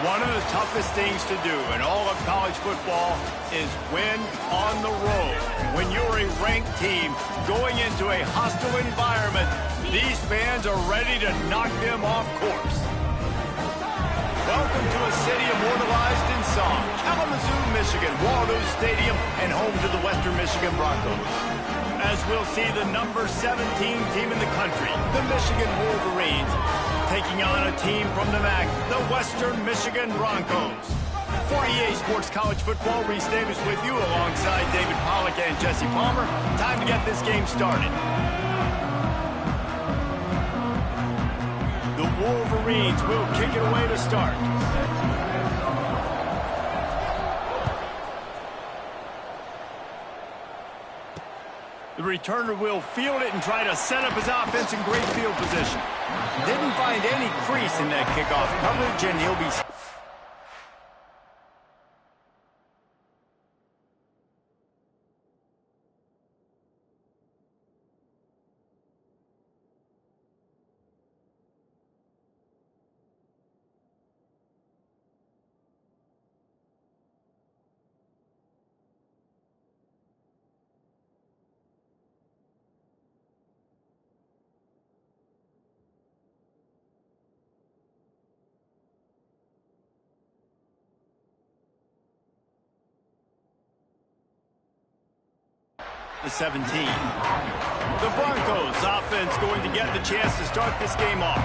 One of the toughest things to do in all of college football is win on the road. When you're a ranked team going into a hostile environment, these fans are ready to knock them off course. Welcome to a city immortalized in song, Kalamazoo, Michigan, Waldo Stadium, and home to the Western Michigan Broncos. As we'll see the number 17 team in the country, the Michigan Wolverines, taking on a team from the MAC, the Western Michigan Broncos. For EA Sports College Football, Reese Davis with you alongside David Pollack and Jesse Palmer. Time to get this game started. The Wolverines will kick it away to start. The returner will field it and try to set up his offense in great field position. Didn't find any crease in that kickoff coverage, and he'll be... The 17. The Broncos offense going to get the chance to start this game off.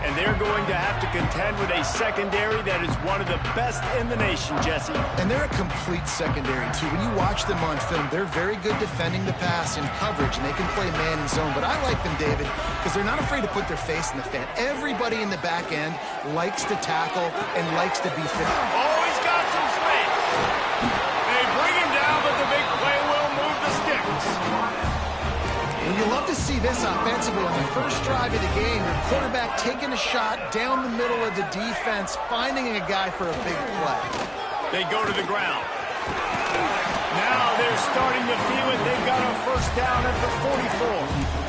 And they're going to have to contend with a secondary that is one of the best in the nation, Jesse. And they're a complete secondary, too. When you watch them on film, they're very good defending the pass and coverage, and they can play man and zone. But I like them, David, because they're not afraid to put their face in the fan. Everybody in the back end likes to tackle and likes to be fit. Oh, he's got some space. They bring him down, but the big play will move the sticks. And you love to see this offensively on the first drive of the game. Your quarterback taking a shot down the middle of the defense, finding a guy for a big play. They go to the ground. Now they're starting to feel it. They've got a first down at the 44.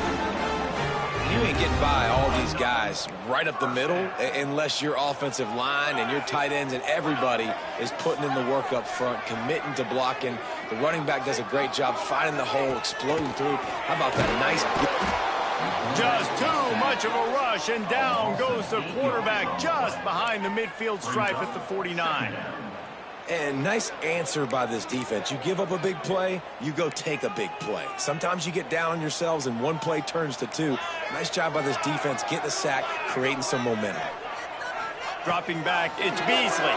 You ain't getting by all these guys right up the middle unless your offensive line and your tight ends and everybody is putting in the work up front, committing to blocking. The running back does a great job finding the hole, exploding through. How about that nice... Just too much of a rush, and down goes the quarterback just behind the midfield stripe at the 49. And nice answer by this defense. You give up a big play, you go take a big play. Sometimes you get down on yourselves and one play turns to two. Nice job by this defense getting a sack, creating some momentum. Dropping back, it's Beasley.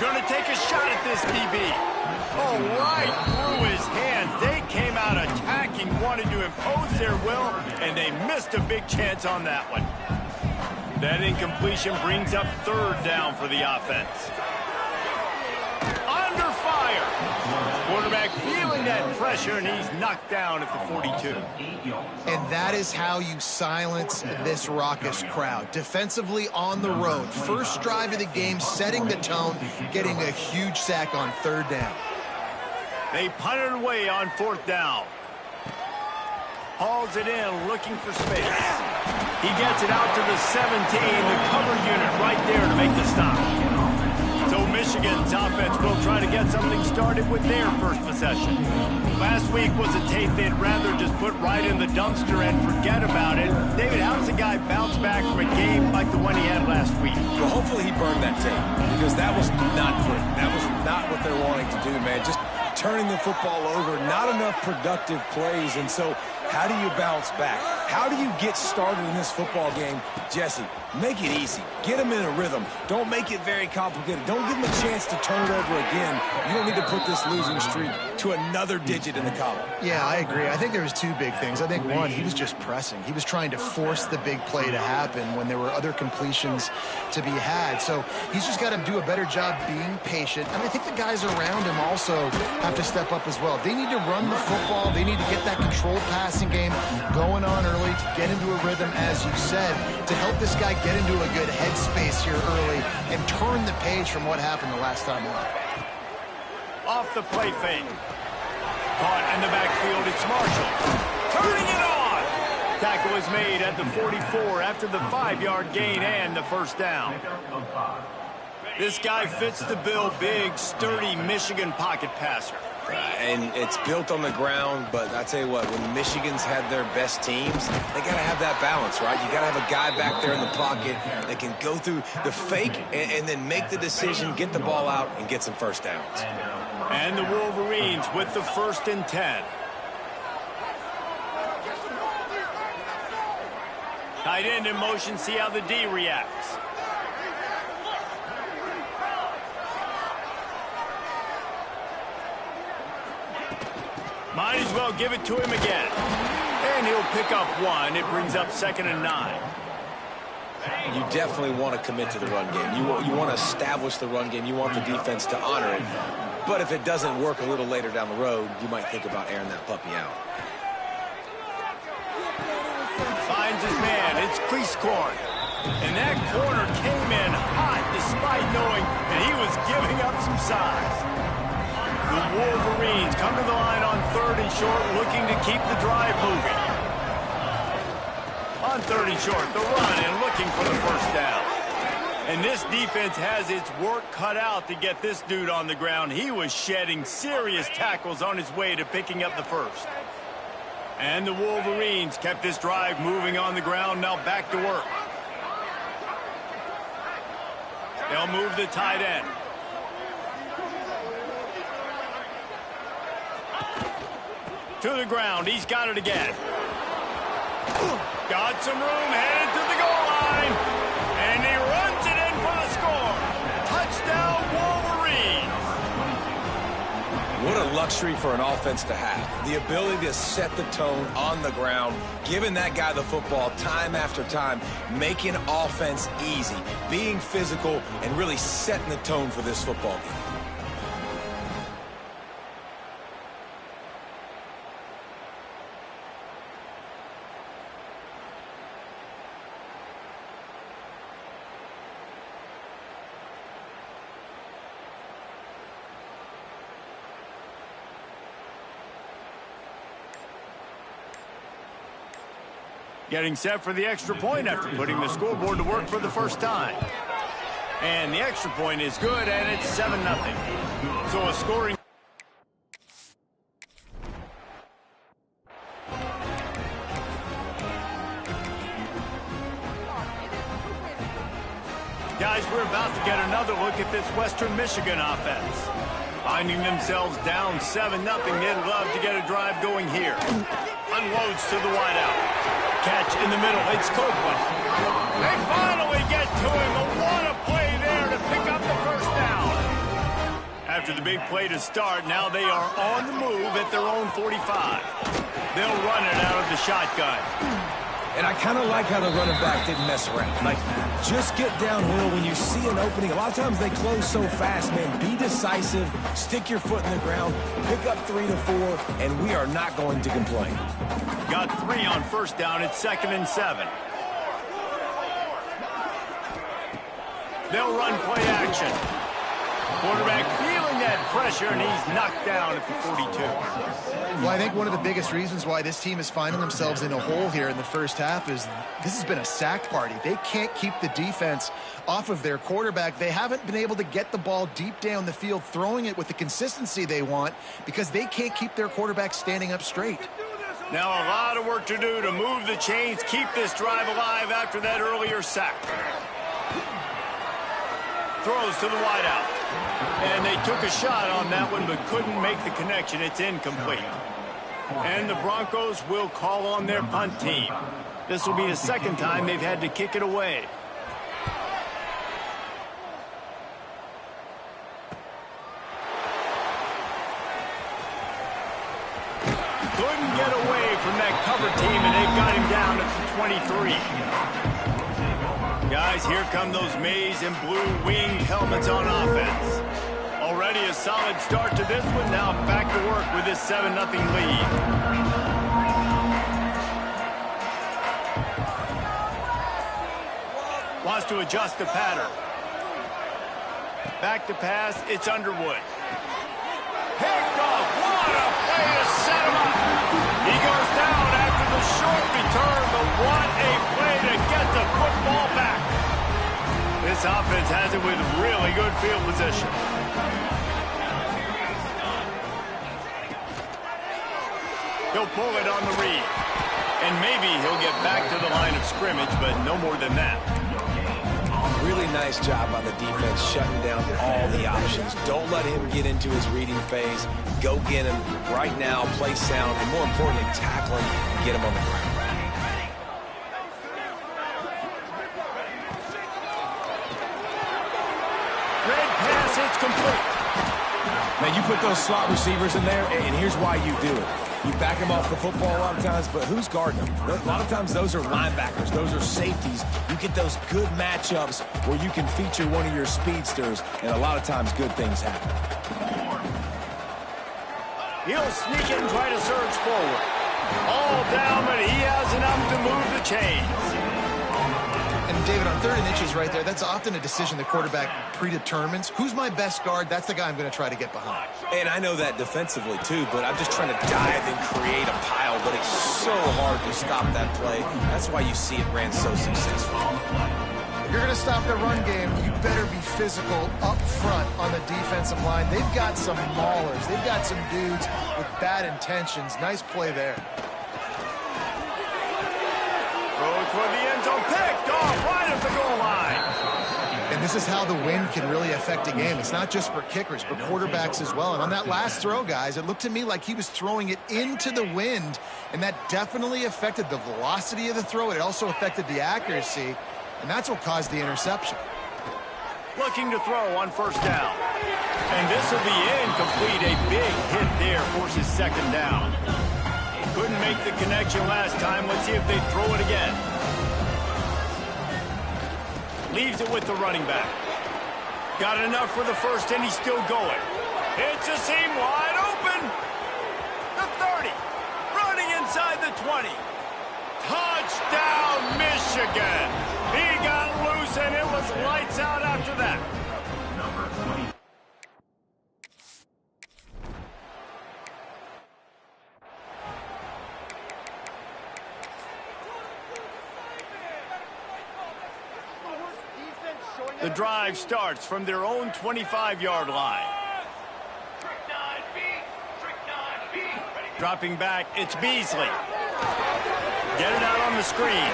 Gonna take a shot at this DB. Oh, right through his hands. They came out attacking, wanted to impose their will, and they missed a big chance on that one. That incompletion brings up third down for the offense. Under fire. Quarterback feeling that pressure, and he's knocked down at the 42. And that is how you silence this raucous crowd. Defensively on the road. First drive of the game, setting the tone, getting a huge sack on third down. They punt it away on fourth down. Hauls it in, looking for space. He gets it out to the 17, the cover unit right there to make the stop. So Michigan's offense will try to get something started with their first possession. Last week was a tape they'd rather just put right in the dumpster and forget about it. David, how does a guy bounce back from a game like the one he had last week? Well, hopefully he burned that tape because that was not pretty. That was not what they're wanting to do, man. Just turning the football over, not enough productive plays. And so how do you bounce back? How do you get started in this football game? Jesse, make it easy. Get them in a rhythm. Don't make it very complicated. Don't give them a chance to turn it over again. You don't need to put this losing streak to another digit in the column. Yeah, I agree. I think there was two big things. I think, one, he was just pressing. He was trying to force the big play to happen when there were other completions to be had. So he's just got to do a better job being patient. And I think the guys around him also have to step up as well. They need to run the football. They need to get that controlled passing game going on early to get into a rhythm, as you said, to help this guy get into a good headspace here early and turn the page from what happened the last time out. Off the play fake. Caught in the backfield, it's Marshall. Turning it on! Tackle is made at the 44 after the 5-yard gain and the first down. This guy fits the bill, big, sturdy Michigan pocket passer. And it's built on the ground, but I tell you what, when Michigan's had their best teams, they got to have that balance, right? You got to have a guy back there in the pocket that can go through the fake and then make the decision, get the ball out, and get some first downs. And the Wolverines with the 1st and 10. Tight end in motion, see how the D reacts. Might as well give it to him again. And he'll pick up 1. It brings up 2nd and 9. You definitely want to commit to the run game. You want to establish the run game. You want the defense to honor it. But if it doesn't work a little later down the road, you might think about airing that puppy out. Finds his man. It's Cleasecorn. And that corner came in hot despite knowing that he was giving up some size. The Wolverines come to the line on 3rd and short, looking to keep the drive moving. On 3rd and short, the run and looking for the 1st down. And this defense has its work cut out to get this dude on the ground. He was shedding serious tackles on his way to picking up the 1st. And the Wolverines kept this drive moving on the ground, now back to work. They'll move the tight end. To the ground. He's got it again. Got some room, headed to the goal line. And he runs it in for the score. Touchdown, Wolverines. What a luxury for an offense to have. The ability to set the tone on the ground, giving that guy the football time after time, making offense easy, being physical, and really setting the tone for this football game. Getting set for the extra point after putting the scoreboard to work for the 1st time. And the extra point is good, and it's 7-0. So a scoring... Guys, we're about to get another look at this Western Michigan offense. Finding themselves down 7-0, they'd love to get a drive going here. Unloads to the wideout. Catch in the middle. It's Copeland. They finally get to him. What a play there to pick up the 1st down. After the big play to start, now they are on the move at their own 45. They'll run it out of the shotgun. And I kind of like how the running back didn't mess around. Like, just get downhill when you see an opening. A lot of times they close so fast, man. Be decisive, stick your foot in the ground, pick up 3 to 4, and we are not going to complain. Got 3 on 1st down. It's 2nd and 7. They'll run play action. Quarterback feeling that pressure, and he's knocked down at the 42. Well, I think one of the biggest reasons why this team is finding themselves in a hole here in the 1st half is this has been a sack party. They can't keep the defense off of their quarterback. They haven't been able to get the ball deep down the field, throwing it with the consistency they want because they can't keep their quarterback standing up straight. Now a lot of work to do to move the chains, keep this drive alive after that earlier sack. Throws to the wideout. And they took a shot on that one but couldn't make the connection. It's incomplete. And the Broncos will call on their punt team. This will be the 2nd time they've had to kick it away. Couldn't get away from that cover team, and they've got him down at the 23. Guys, here come those maize and blue winged helmets on offense. Already a solid start to this one. Now back to work with this 7-0 lead. Wants to adjust the pattern. Back to pass. It's Underwood. Picked off. What a play to set him up. He goes down after the short return, but what a play to get the football back. This This offense has it with really good field position. He'll pull it on the read. And maybe he'll get back to the line of scrimmage, but no more than that. Really nice job by the defense shutting down all the options. Don't let him get into his reading phase. Go get him right now, play sound, and more importantly, tackle him and get him on the ground. Red pass, it's complete. Man, you put those slot receivers in there, and here's why you do it. You back them off the football a lot of times, but who's guarding them? A lot of times those are linebackers. Those are safeties. You get those good matchups where you can feature one of your speedsters, and a lot of times good things happen. He'll sneak in and try to surge forward. All down, but he has enough to move the chains. And David, on 3rd and inches right there, that's often a decision the quarterback predetermines. Who's my best guard? That's the guy I'm going to try to get behind. And I know that defensively, too, but I'm just trying to dive and create a pile, but it's so hard to stop that play. That's why you see it ran so successful. If you're going to stop the run game, you better be physical up front on the defensive line. They've got some maulers. They've got some dudes with bad intentions. Nice play there. Throw toward the end zone, picked off right at the goal line. And this is how the wind can really affect a game. It's not just for kickers, but quarterbacks as well. And on that last throw, guys, it looked to me like he was throwing it into the wind, and that definitely affected the velocity of the throw. It also affected the accuracy, and that's what caused the interception. Looking to throw on 1st down. And this will be incomplete. A big hit there forces 2nd down. Couldn't make the connection last time. Let's see if they throw it again. Leaves it with the running back. Got enough for the 1st, and he's still going. It's a seam wide open. The 30. Running inside the 20. Touchdown, Michigan. He got loose, and it was lights out after that. The drive starts from their own 25-yard line. Dropping back, it's Beasley. Get it out on the screen.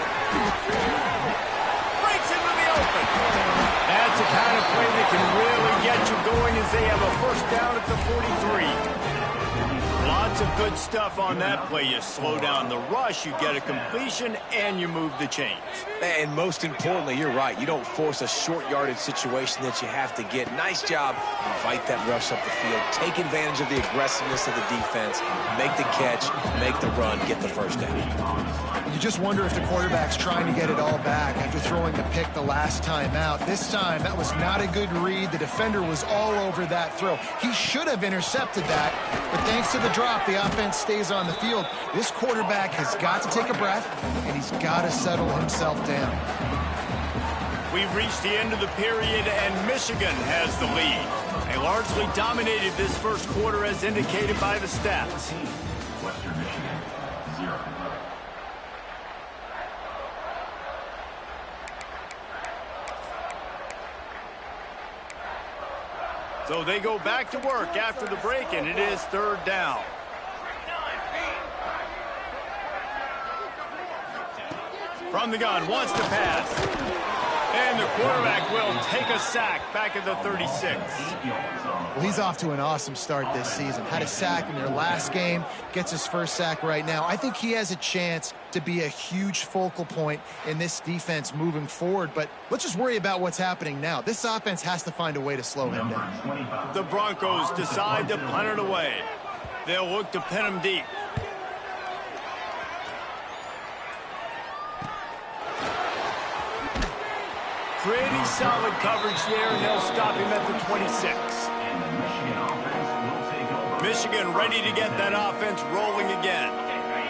Breaks into the open. That's the kind of play that can really get you going as they have a 1st down at the 43. Lots of good stuff on that play. You slow down the rush, you get a completion, and you move the chains. And most importantly, you're right. You don't force a short yardage situation that you have to get. Nice job. Invite that rush up the field. Take advantage of the aggressiveness of the defense. Make the catch, make the run, get the 1st down. You just wonder if the quarterback's trying to get it all back after throwing the pick the last time out. This time, that was not a good read. The defender was all over that throw. He should have intercepted that, but thanks to the drop, the offense stays on the field. This quarterback has got to take a breath, and he's got to settle himself down. We've reached the end of the period, and Michigan has the lead. They largely dominated this 1st quarter as indicated by the stats. Western Michigan, 0. So they go back to work after the break, and it is 3rd down. From the gun, wants to pass. And the quarterback will take a sack back at the 36. Well, he's off to an awesome start this season. Had a sack in their last game, gets his 1st sack right now. I think he has a chance to be a huge focal point in this defense moving forward, but let's just worry about what's happening now. This offense has to find a way to slow him down. The Broncos decide to punt it away. They'll look to pin him deep. Pretty solid coverage there, and they'll stop him at the 26. Michigan ready to get that offense rolling again.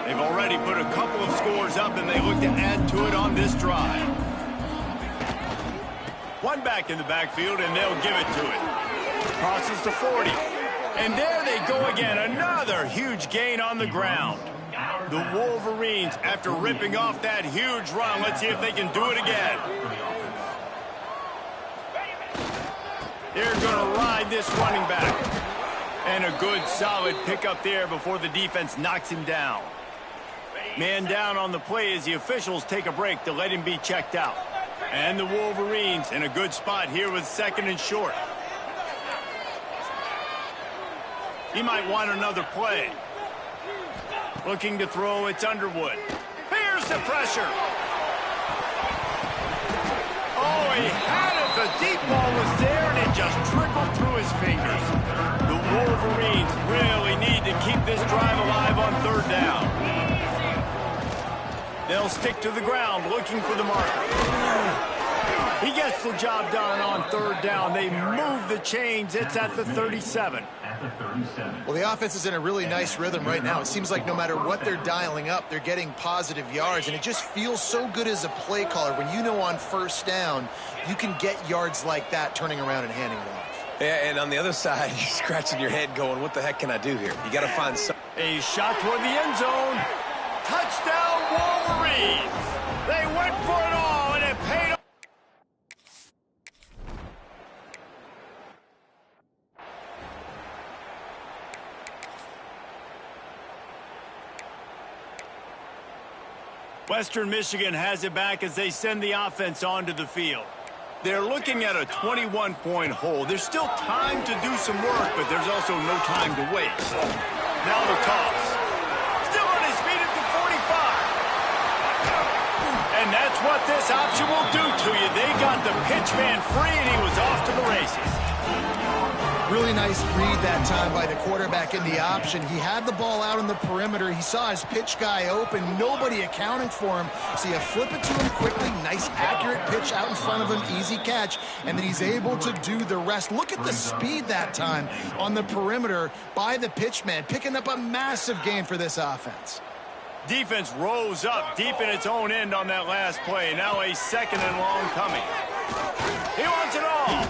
They've already put a couple of scores up, and they look to add to it on this drive. One back in the backfield, and they'll give it to it. Crosses to 40. And there they go again, another huge gain on the ground. The Wolverines, after ripping off that huge run, let's see if they can do it again. They're going to ride this running back. And a good, solid pickup there before the defense knocks him down. Man down on the play as the officials take a break to let him be checked out. And the Wolverines in a good spot here with 2nd and short. He might want another play. Looking to throw, it's Underwood. Here's the pressure. Oh, he had it. The deep ball was there, and it just trickled through his fingers. The Wolverines really need to keep this drive alive on 3rd down. They'll stick to the ground looking for the marker. He gets the job done on 3rd down. They move the chains. It's at the 37. Well, the offense is in a really nice rhythm right now. It seems like no matter what they're dialing up, they're getting positive yards, and it just feels so good as a play caller when you know on 1st down you can get yards like that turning around and handing it off. Yeah, and on the other side, you're scratching your head going, what the heck can I do here? You got to find some. A shot toward the end zone. Touchdown, Wolverines. They went for it all, and it paid off. Western Michigan has it back as they send the offense onto the field. They're looking at a 21-point hole. There's still time to do some work, but there's also no time to waste. Now the toss. Still on his feet at the 45. And that's what this option will do to you. They got the pitch man free, and he was off to the races. Really nice read that time by the quarterback in the option. He had the ball out on the perimeter. He saw his pitch guy open. Nobody accounting for him. So you flip it to him quickly. Nice, accurate pitch out in front of him. Easy catch. And then he's able to do the rest. Look at the speed that time on the perimeter by the pitch man, picking up a massive gain for this offense. Defense rose up deep in its own end on that last play. Now a 2nd and long coming. He wants it all.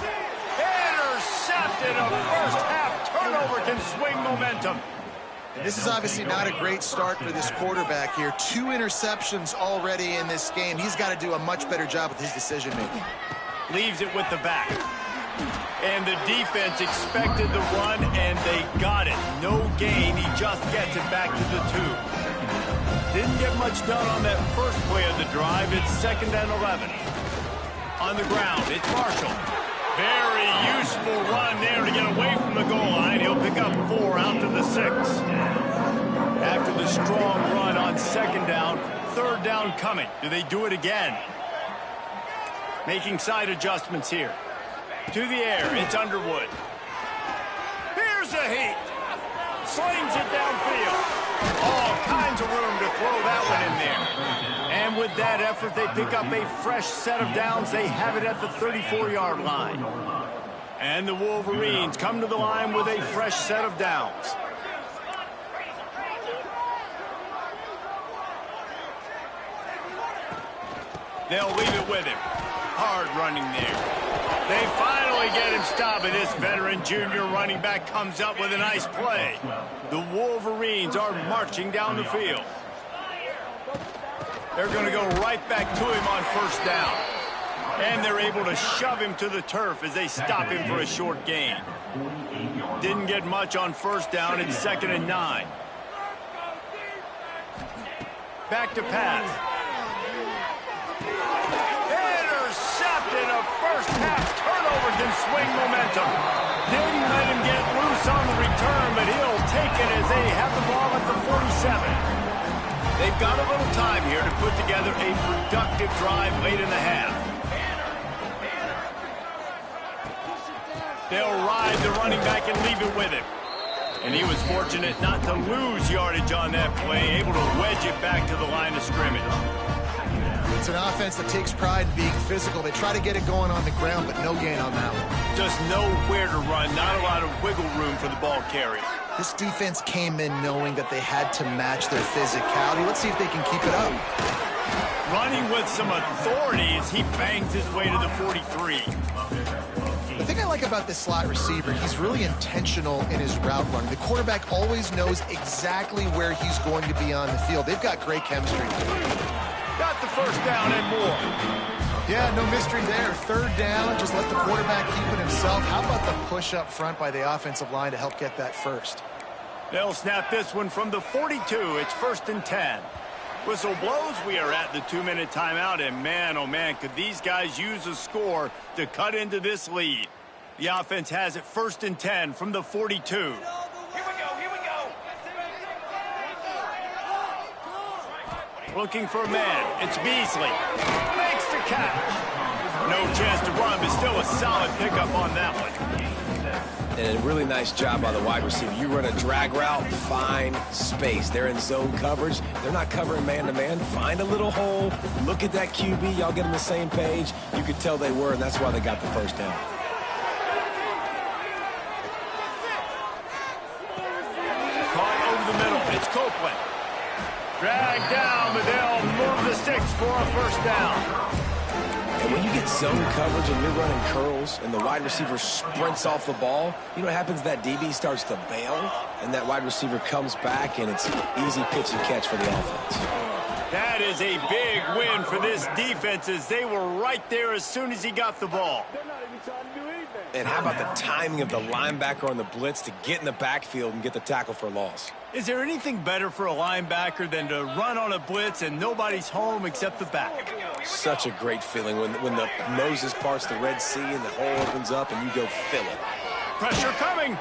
And a first-half turnover can swing momentum. This is obviously not a great start for this quarterback here. 2 interceptions already in this game. He's got to do a much better job with his decision-making. Leaves it with the back. And the defense expected the run, and they got it. No gain. He just gets it back to the 2. Didn't get much done on that first play of the drive. It's 2nd and 11. On the ground, it's Marshall. Very useful run there to get away from the goal line. He'll pick up 4 out to the 6. After the strong run on 2nd down, 3rd down coming. Do they do it again? Making side adjustments here. To the air, it's Underwood. Here's a heat. Slings it downfield. All kinds of room to throw that one in there. And with that effort, they pick up a fresh set of downs. They have it at the 34-yard line. And the Wolverines come to the line with a fresh set of downs. They'll leave it with him. Hard running there. They finally get him stopped, and this veteran junior running back comes up with a nice play. The Wolverines are marching down the field. They're going to go right back to him on 1st down. And they're able to shove him to the turf as they stop him for a short gain. Didn't get much on 1st down. It's 2nd and 9. Back to pass. Intercepted. A first-half turnover can swing momentum. Didn't let him get loose on the return, but he'll take it as they have the ball at the 47. They've got a little time here to put together a productive drive late in the half. They'll ride the running back and leave it with him. And he was fortunate not to lose yardage on that play, able to wedge it back to the line of scrimmage. It's an offense that takes pride in being physical. They try to get it going on the ground, but no gain on that one. Just nowhere to run, not a lot of wiggle room for the ball carrier. This defense came in knowing that they had to match their physicality. Let's see if they can keep it up. Running with some authority as he bangs his way to the 43. The thing I like about this slot receiver, he's really intentional in his route running. The quarterback always knows exactly where he's going to be on the field. They've got great chemistry. Got the 1st down and more. Yeah, no mystery there. Third down, just let the quarterback keep it himself. How about the push up front by the offensive line to help get that first? They'll snap this one from the 42. It's 1st and 10. Whistle blows. We are at the 2-minute timeout, and man, oh man, could these guys use a score to cut into this lead. The offense has it 1st and 10 from the 42. Here we go. Looking for a man. It's Beasley. Makes the catch. No chance to run, but still a solid pickup on that one. And a really nice job by the wide receiver. You run a drag route, find space. They're in zone coverage. They're not covering man-to-man. Find a little hole. Look at that QB. Y'all get on the same page. You could tell they were, and that's why they got the first down. Caught over the middle. It's Copeland. Dragged down, but they'll move the sticks for a first down. And when you get zone coverage and you're running curls and the wide receiver sprints off the ball, you know what happens? That DB starts to bail, and that wide receiver comes back, and it's easy pitch and catch for the offense. That is a big win for this defense, as they were right there as soon as he got the ball. And how about the timing of the linebacker on the blitz to get in the backfield and get the tackle for loss? Is there anything better for a linebacker than to run on a blitz and nobody's home except the back? Such a great feeling when the Moses parts the Red Sea and the hole opens up and you go fill it. Pressure coming.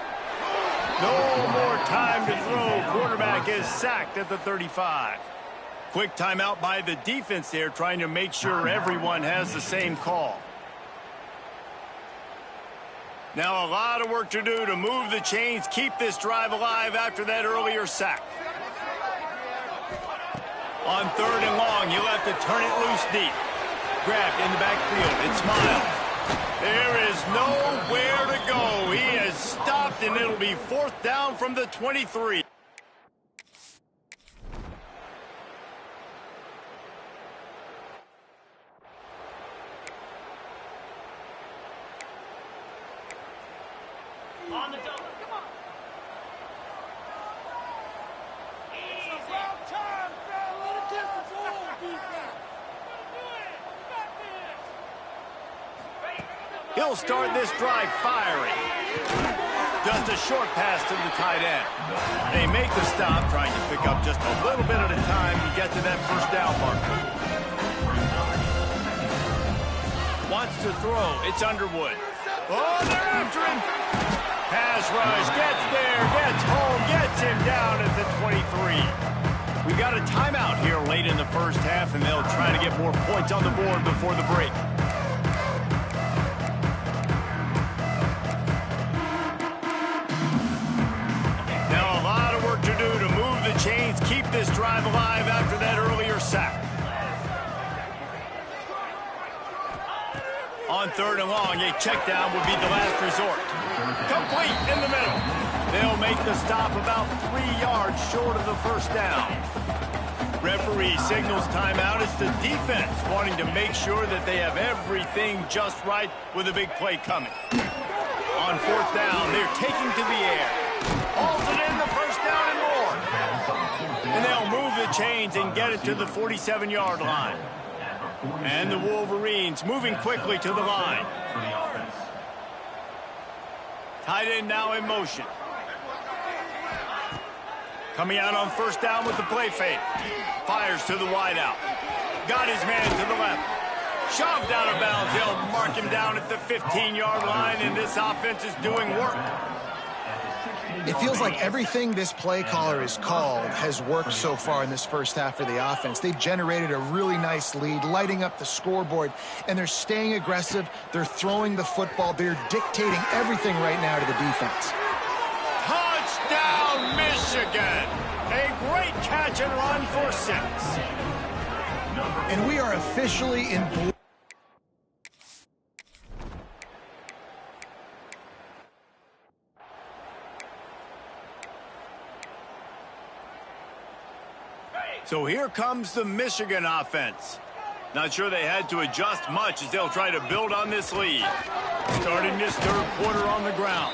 No more time to throw. Quarterback is sacked at the 35. Quick timeout by the defense there, trying to make sure everyone has the same call. Now a lot of work to do to move the chains, keep this drive alive after that earlier sack. On 3rd and long, you'll have to turn it loose deep. Grabbed in the backfield. It's Miles. There is nowhere to go. He has stopped, and it'll be 4th down from the 23. On the double. Come on. It's about time, fella. Get the ball, defense. He'll start this drive firing. Just a short pass to the tight end. They make the stop, trying to pick up just a little bit at a time to get to that first down marker. Wants to throw. It's Underwood. Oh, they're after him. Pass rush, gets there, gets home, gets him down at the 23. We've got a timeout here late in the first half, and they'll try to get more points on the board before the break. Now a lot of work to do to move the chains, keep this drive alive after that earlier sack. On 3rd and long, a check down would be the last resort. Complete in the middle. They'll make the stop about 3 yards short of the first down. Referee signals timeout. It's the defense wanting to make sure that they have everything just right with a big play coming. On 4th down, they're taking to the air. Hauls it in, the first down and more. And they'll move the chains and get it to the 47-yard line. And the Wolverines moving quickly to the line. Tight end now in motion. Coming out on 1st down with the play fake. Fires to the wideout. Got his man to the left. Shoved out of bounds. They'll mark him down at the 15-yard line, and this offense is doing work. It feels like everything this play caller has called has worked so far in this first half for the offense. They've generated a really nice lead, lighting up the scoreboard, and they're staying aggressive. They're throwing the football. They're dictating everything right now to the defense. Touchdown, Michigan! A great catch and run for 6. And we are officially in blue. So here comes the Michigan offense. Not sure they had to adjust much as they'll try to build on this lead. Starting this 3rd quarter on the ground.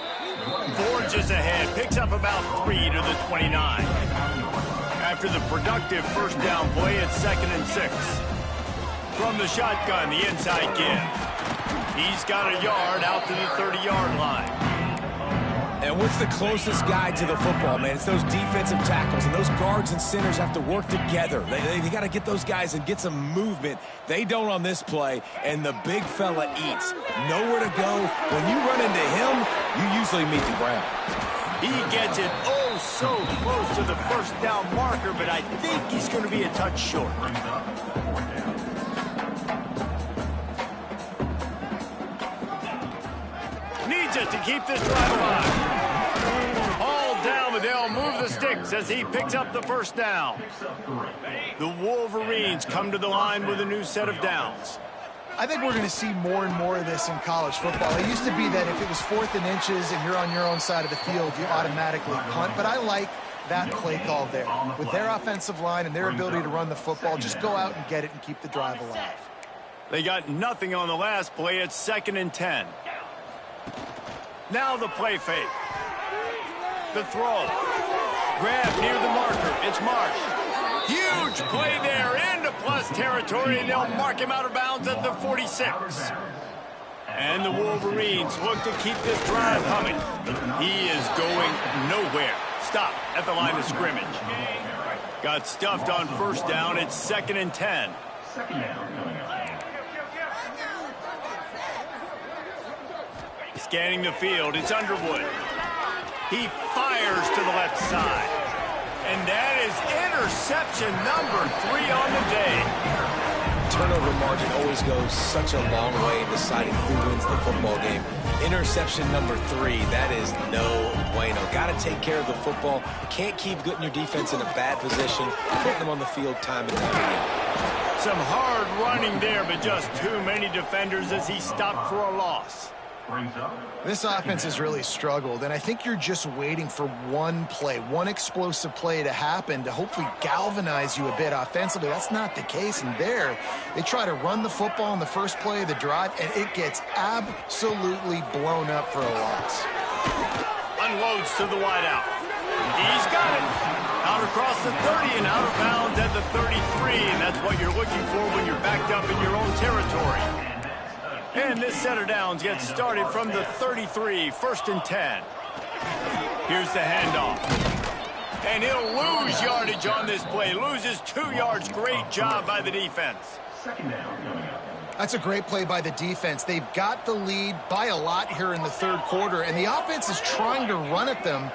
Forges ahead, picks up about 3 to the 29. After the productive first down play, it's 2nd and 6. From the shotgun, the inside give. He's got a yard out to the 30-yard line. And what's the closest guy to the football, man? It's those defensive tackles, and those guards and centers have to work together. They got to get those guys and get some movement. They don't on this play, and the big fella eats. Nowhere to go. When you run into him, you usually meet the ground. He gets it oh so close to the first down marker, but I think he's going to be a touch short. Needs it to keep this drive alive. All down, but they'll move the sticks as he picks up the first down. The Wolverines come to the line with a new set of downs. I think we're going to see more and more of this in college football. It used to be that if it was 4th and inches and you're on your own side of the field, you automatically punt. But I like that play call there. With their offensive line and their ability to run the football, just go out and get it and keep the drive alive. They got nothing on the last play. It's 2nd and 10. Now the play fake. The throw. Grab near the marker. It's Marsh. Huge play there into plus territory, and they'll mark him out of bounds at the 46. And the Wolverines look to keep this drive humming. He is going nowhere. Stop at the line of scrimmage. Got stuffed on first down. It's 2nd and 10. Scanning the field, it's Underwood. He fires to the left side. And that is interception number 3 on the day. Turnover margin always goes such a long way in deciding who wins the football game. Interception number 3, that is no bueno. Got to take care of the football. Can't keep getting your defense in a bad position, putting them on the field time and time again. Some hard running there, but just too many defenders as he stopped for a loss. This offense has really struggled, and I think you're just waiting for one play, one explosive play to happen to hopefully galvanize you a bit offensively. That's not the case, and there they try to run the football in the first play of the drive, and it gets absolutely blown up for a loss. Unloads to the wideout. He's got it. Out across the 30 and out of bounds at the 33, and that's what you're looking for when you're backed up in your own territory. And this set of downs gets started from the 33, 1st and 10. Here's the handoff. And he'll lose yardage on this play. Loses 2 yards. Great job by the defense. That's a great play by the defense. They've got the lead by a lot here in the 3rd quarter, and the offense is trying to run at them,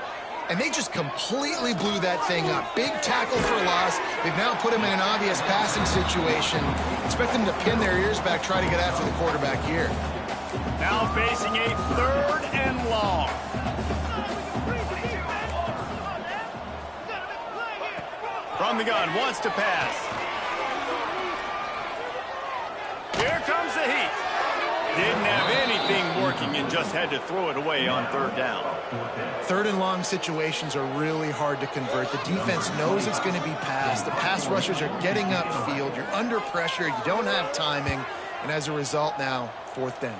and they just completely blew that thing up. Big tackle for loss. They've now put him in an obvious passing situation. Expect them to pin their ears back, try to get after the quarterback here. Now facing a 3rd and long. From the gun, wants to pass. Here comes the heat. Didn't have anything working and just had to throw it away on 3rd down. 3rd and long situations are really hard to convert. The defense knows it's going to be passed. The pass rushers are getting upfield. You're under pressure. You don't have timing. And as a result now, 4th down.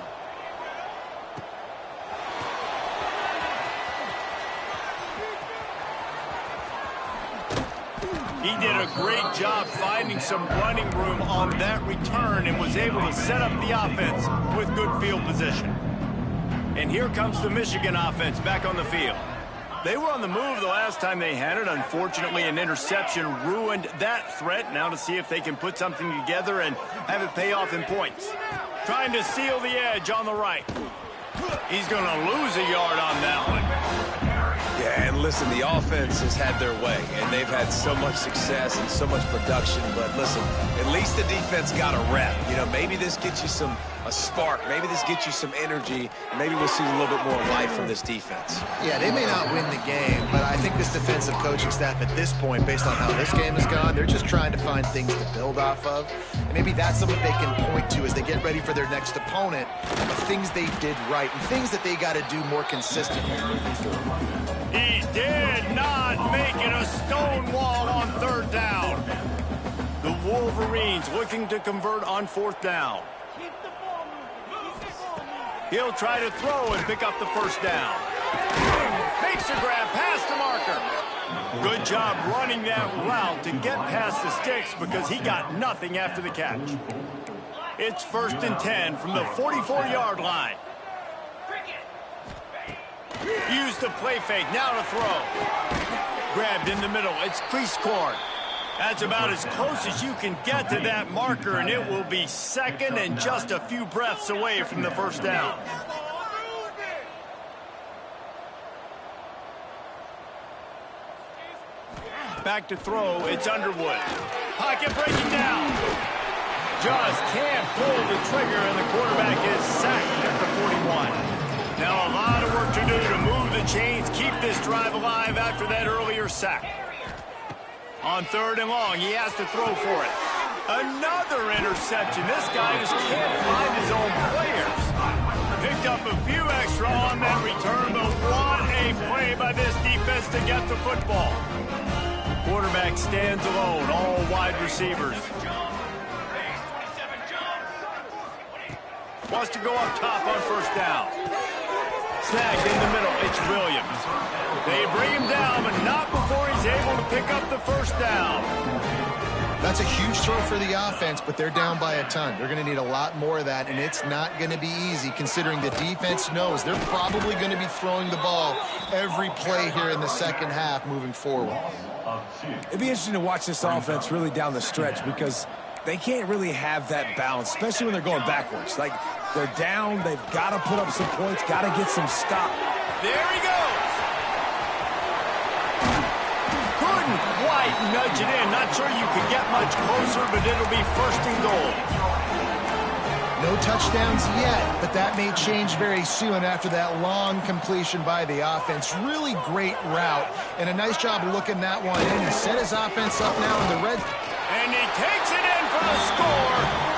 He did a great job finding some running room on that return and was able to set up the offense with good field position. And here comes the Michigan offense back on the field. They were on the move the last time they had it. Unfortunately, an interception ruined that threat. Now to see if they can put something together and have it pay off in points. Trying to seal the edge on the right. He's going to lose a yard on that one. Yeah, and listen, the offense has had their way, and they've had so much success and so much production. But listen, at least the defense got a rep. You know, maybe this gets you a spark. Maybe this gets you some energy. And maybe we'll see a little bit more life from this defense. Yeah, they may not win the game, but I think this defensive coaching staff at this point, based on how this game has gone, they're just trying to find things to build off of. And maybe that's something they can point to as they get ready for their next opponent, of things they did right and things that they got to do more consistently moving forward. He did not make it a stone wall on 3rd down. The Wolverines looking to convert on 4th down. He'll try to throw and pick up the first down. Makes a grab past the marker. Good job running that route to get past the sticks because he got nothing after the catch. It's 1st and 10 from the 44-yard line. Use the play fake, now to throw. Grabbed in the middle, it's crease corn. That's about as close as you can get to that marker, and it will be 2nd and just a few breaths away from the 1st down. Back to throw, it's Underwood. Pocket breaking down. Just can't pull the trigger, and the quarterback is sacked at the 41. Now a lot of work to do to move the chains, keep this drive alive after that earlier sack. On 3rd and long, he has to throw for it. Another interception. This guy just can't find his own players. Picked up a few extra on that return, but what a play by this defense to get the football. Quarterback stands alone, all wide receivers. Wants to go up top on 1st down. Snagged in the middle, it's Williams. They bring him down, but not before he's able to pick up the 1st down. That's a huge throw for the offense, but they're down by a ton. They're going to need a lot more of that, and it's not going to be easy considering the defense knows they're probably going to be throwing the ball every play here in the 2nd half moving forward. It'd be interesting to watch this offense really down the stretch because they can't really have that balance, especially when they're going backwards. Like, they're down, they've got to put up some points, got to get some stop. There he goes. Couldn't quite nudge it in. Not sure you could get much closer, but it'll be 1st and goal. No touchdowns yet, but that may change very soon after that long completion by the offense. Really great route, and a nice job of looking that one in. He set his offense up now in the red. And he takes it in for the score.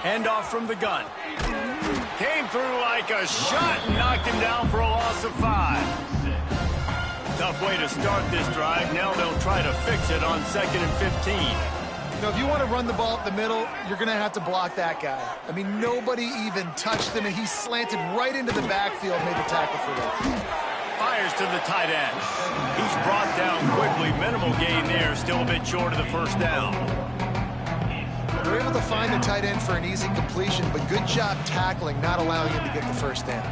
Handoff from the gun. Came through like a shot and knocked him down for a loss of 5. Tough way to start this drive. Now they'll try to fix it on 2nd and 15. You know, if you want to run the ball up the middle, you're going to have to block that guy. I mean, nobody even touched him, and he slanted right into the backfield, made the tackle for them. Fires to the tight end. He's brought down quickly. Minimal gain there. Still a bit short of the 1st down. They're able to find the tight end for an easy completion, but good job tackling, not allowing him to get the 1st down.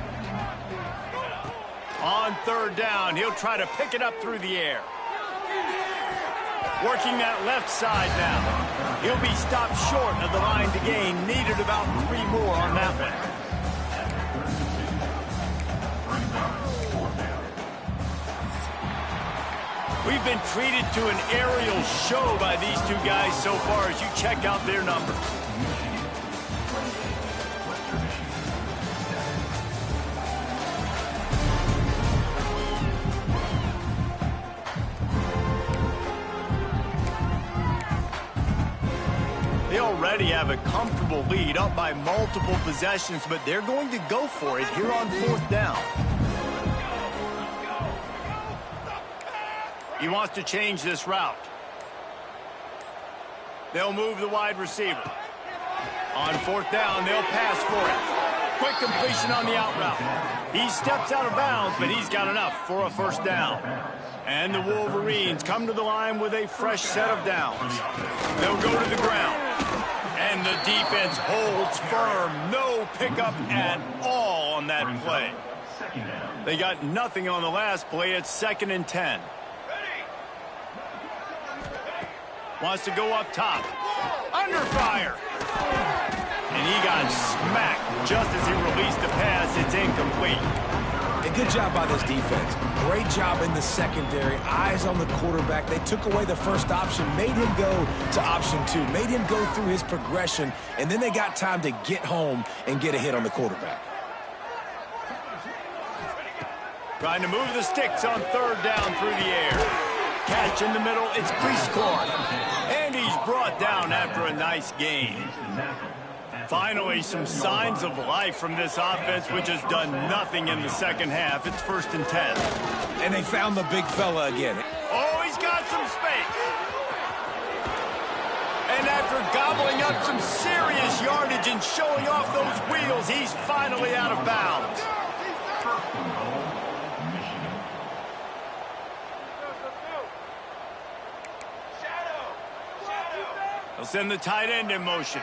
On 3rd down, he'll try to pick it up through the air. Working that left side now. He'll be stopped short of the line to gain. Needed about 3 more on that one. We've been treated to an aerial show by these two guys so far as you check out their numbers. They already have a comfortable lead, up by multiple possessions, but they're going to go for it here on 4th down. He wants to change this route. They'll move the wide receiver. On 4th down, they'll pass for it. Quick completion on the out route. He steps out of bounds, but he's got enough for a 1st down. And the Wolverines come to the line with a fresh set of downs. They'll go to the ground. And the defense holds firm. No pickup at all on that play. They got nothing on the last play. It's 2nd and 10. Wants to go up top. Under fire. And he got smacked just as he released the pass. It's incomplete. And good job by this defense. Great job in the secondary. Eyes on the quarterback. They took away the 1st option, made him go to option 2, made him go through his progression, and then they got time to get home and get a hit on the quarterback. Trying to move the sticks on 3rd down through the air. Catch in the middle, it's Prieskorn. And he's brought down after a nice gain. Finally, some signs of life from this offense, which has done nothing in the 2nd half. It's 1st and 10. And they found the big fella again. Oh, he's got some space. And after gobbling up some serious yardage and showing off those wheels. He's finally out of bounds. They'll send the tight end in motion.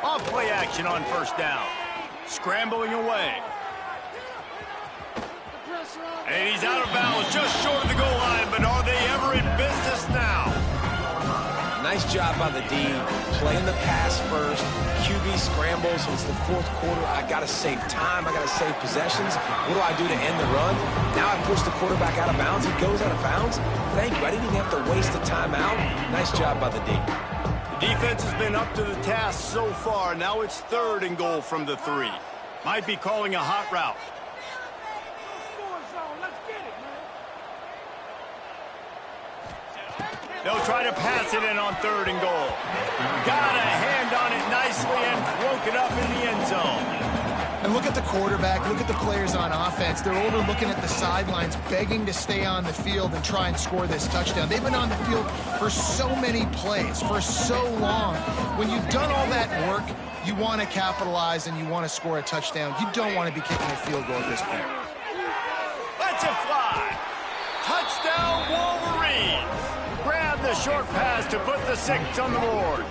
Off play action on first down. Scrambling away. And he's out of bounds just short of the goal line, but are they ever in business now? Nice job by the D, playing the pass first. QB scrambles. It's the fourth quarter. I got to save time. I got to save possessions. What do I do to end the run? Now I push the quarterback out of bounds. He goes out of bounds. Thank you. I didn't even have to waste a timeout. Nice job by the D. The defense has been up to the task so far. Now it's 3rd and goal from the 3. Might be calling a hot route. They'll try to pass it in on 3rd and goal. Got a hand on it nicely and broke it up in the end zone. And look at the quarterback, look at the players on offense. They're over looking at the sidelines, begging to stay on the field and try and score this touchdown. They've been on the field for so many plays, for so long. When you've done all that work, you want to capitalize and you want to score a touchdown. You don't want to be kicking a field goal at this point. Let's it fly. Touchdown, Wolverines. Grab the short pass to put the 6 on the board.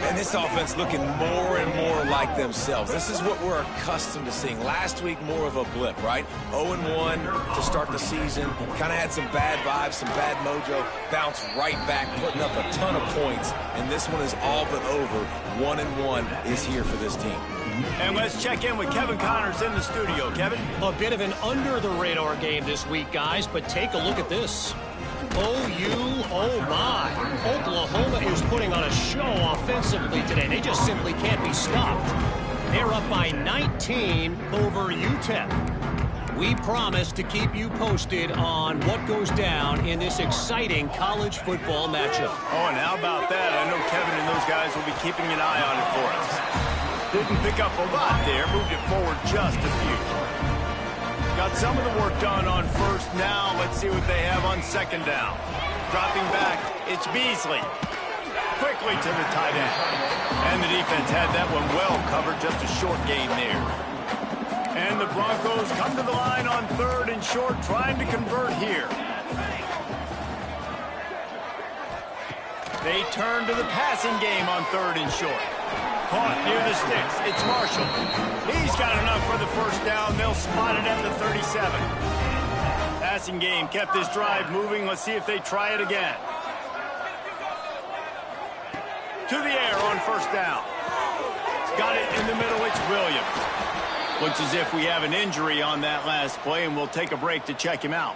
And this offense looking more and more like themselves. This is what we're accustomed to seeing. Last week, more of a blip, right? 0-1 to start the season. Kind of had some bad vibes, some bad mojo. Bounced right back, putting up a ton of points. And this one is all but over. 1-1 is here for this team. And let's check in with Kevin Connors in the studio. Kevin? A bit of an under-the-radar game this week, guys, but take a look at this. Oh my. Oklahoma is putting on a show offensively today. They just simply can't be stopped. They're up by 19 over UTEP. We promise to keep you posted on what goes down in this exciting college football matchup. Oh, and how about that? I know Kevin and those guys will be keeping an eye on it for us. Didn't pick up a lot there. Moved it forward just a few. Got some of the work done on first. Now let's see what they have on second down. Dropping back, it's Beasley. Quickly to the tight end. And the defense had that one well covered, just a short gain there. And the Broncos come to the line on 3rd and short, trying to convert here. They turn to the passing game on 3rd and short. Caught near the sticks. It's Marshall. He's got enough for the first down. They'll spot it at the 37. Passing game kept this drive moving. Let's see if they try it again. To the air on first down. Got it in the middle. It's Williams. Looks as if we have an injury on that last play, and we'll take a break to check him out.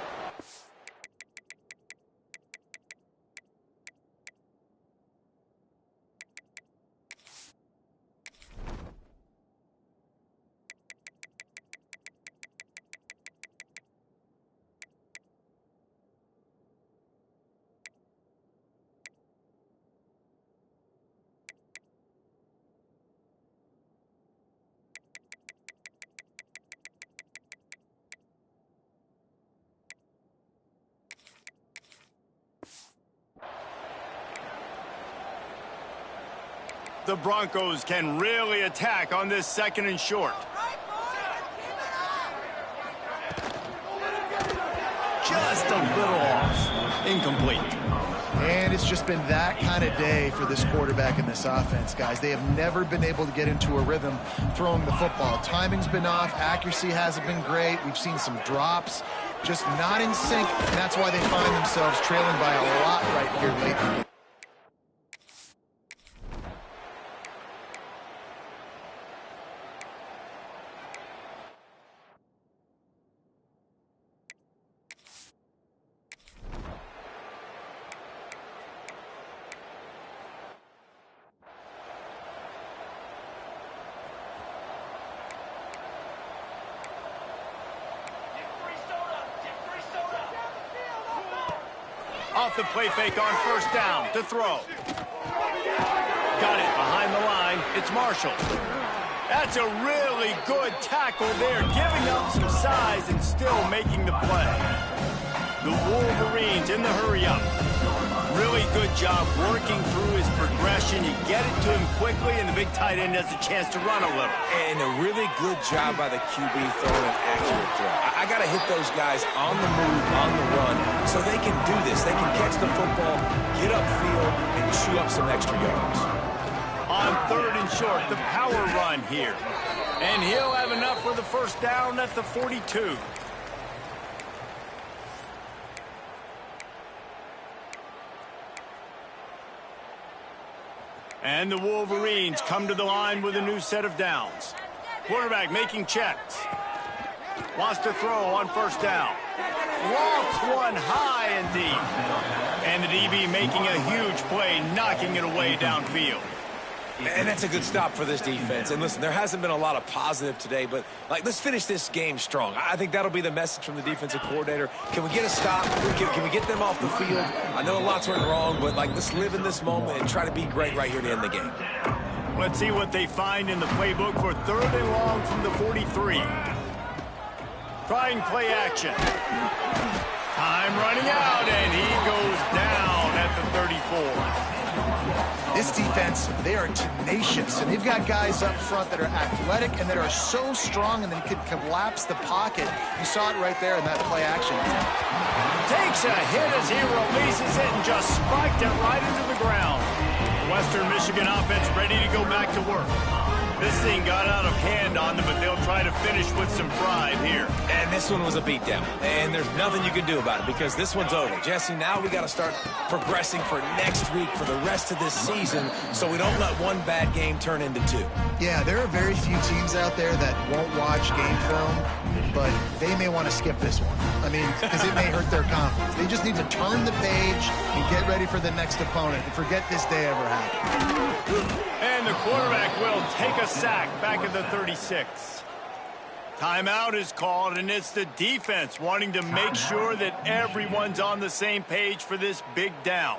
The Broncos can really attack on this 2nd and short. Just a little off. Incomplete. And it's just been that kind of day for this quarterback and this offense, guys. They have never been able to get into a rhythm throwing the football. Timing's been off. Accuracy hasn't been great. We've seen some drops. Just not in sync, and that's why they find themselves trailing by a lot right here late in the game. Off the play fake on first down to throw. Got it behind the line. It's Marshall. That's a really good tackle there, giving up some size and still making the play. The Wolverines in the hurry up. Really good job working through his progression. You get it to him quickly, and the big tight end has a chance to run a little. And a really good job by the QB throwing an accurate throw. I got to hit those guys on the move, on the run, so they can do this. They can catch the football, get upfield, and chew up some extra yards. On 3rd and short, the power run here. And he'll have enough for the first down at the 42. And the Wolverines come to the line with a new set of downs. Quarterback making checks. Wants to throw on 1st down. Lofts one high and deep. And the DB making a huge play, knocking it away downfield. And that's a good stop for this defense. And listen, there hasn't been a lot of positive today, but let's finish this game strong. I think that'll be the message from the defensive coordinator. Can we get a stop? Can we get them off the field? I know a lot's went wrong, but let's live in this moment and try to be great right here to end the game. Let's see what they find in the playbook for 3rd and long from the 43. Trying play action. Time running out, and he goes down at the 34. This defense, they are tenacious, and they've got guys up front that are athletic and that are so strong and they can collapse the pocket. You saw it right there in that play action. Takes a hit as he releases it and just spiked it right into the ground. Western Michigan offense ready to go back to work. This thing got out of hand on them, but they'll try to finish with some pride here. And this one was a beatdown, and there's nothing you can do about it because this one's over. Jesse, now we got to start progressing for next week for the rest of this season so we don't let one bad game turn into 2. Yeah, there are very few teams out there that won't watch game film, but they may want to skip this one. I mean, because it may hurt their confidence. They just need to turn the page and get ready for the next opponent and forget this day ever happened. And the quarterback will take a sack back at the 36. Timeout is called, and it's the defense wanting to make sure that everyone's on the same page for this big down.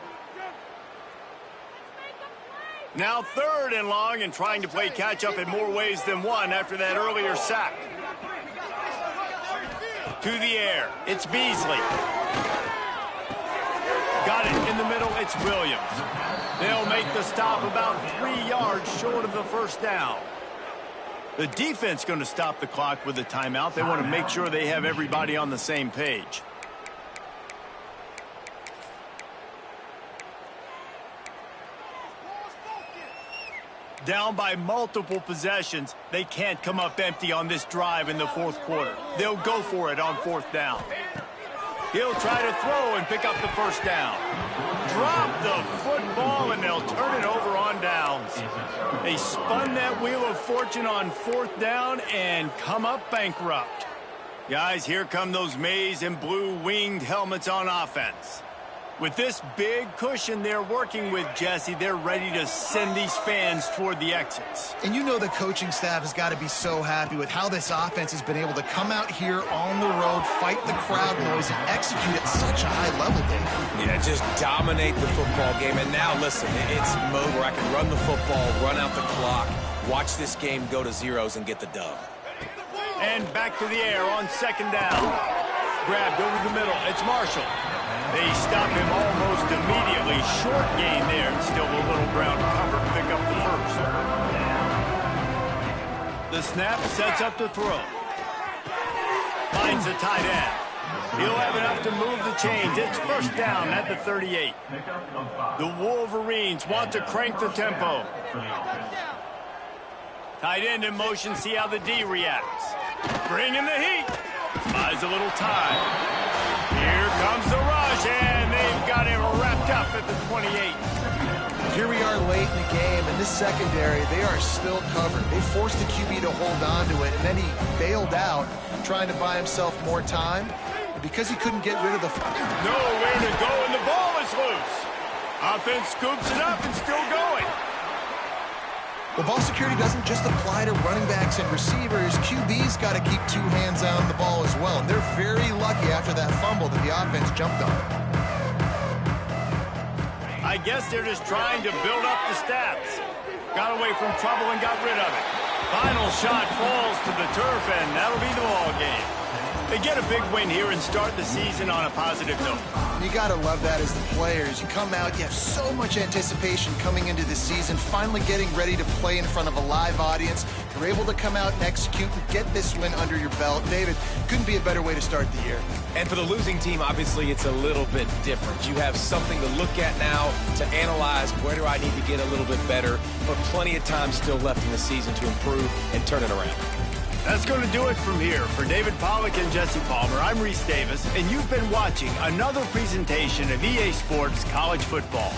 Now 3rd and long and trying to play catch-up in more ways than one after that earlier sack. To the air, it's Beasley. Got it in the middle, it's Williams. They'll make the stop about 3 yards short of the first down. The defense going to stop the clock with a timeout. They want to make sure they have everybody on the same page. Down by multiple possessions, they can't come up empty on this drive in the 4th quarter. They'll go for it on 4th down. He'll try to throw and pick up the first down. Drop the football, and they'll turn it over on downs. They spun that wheel of fortune on 4th down and come up bankrupt. Guys, here come those maize and blue winged helmets on offense. With this big cushion they're working with, Jesse, they're ready to send these fans toward the exits. And you know the coaching staff has got to be so happy with how this offense has been able to come out here on the road, fight the crowd noise, and execute at such a high level, Dave. Yeah, just dominate the football game. And now, listen, it's mode where I can run the football, run out the clock, watch this game go to zeros and get the dub. And back to the air on 2nd down. Grabbed over the middle. It's Marshall. They stop him almost immediately. Short gain there. Still a little ground cover to pick up the first. The snap sets up the throw. Finds the tight end. He'll have enough to move the chains. It's 1st down at the 38. The Wolverines want to crank the tempo. Tight end in motion. See how the D reacts. Bringing the heat. Buys a little time. Here comes the rush, and they've got him wrapped up at the 28. Here we are late in the game, and this secondary, they are still covered. They forced the QB to hold on to it, and then he bailed out, trying to buy himself more time. And because he couldn't get rid of the... Nowhere to go, and the ball is loose. Offense scoops it up and still going. Well, ball security doesn't just apply to running backs and receivers. QB's got to keep 2 hands on the ball as well. And they're very lucky after that fumble that the offense jumped on. I guess they're just trying to build up the stats. Got away from trouble and got rid of it. Final shot falls to the turf, and that'll be the ball game. They get a big win here and start the season on a positive note. You got to love that as the players. You come out, you have so much anticipation coming into the season, finally getting ready to play in front of a live audience. You're able to come out and execute and get this win under your belt. David, couldn't be a better way to start the year. And for the losing team, obviously, it's a little bit different. You have something to look at now to analyze where do I need to get a little bit better, but plenty of time still left in the season to improve and turn it around. That's going to do it from here. For David Pollack and Jesse Palmer, I'm Reese Davis, and you've been watching another presentation of EA Sports College Football.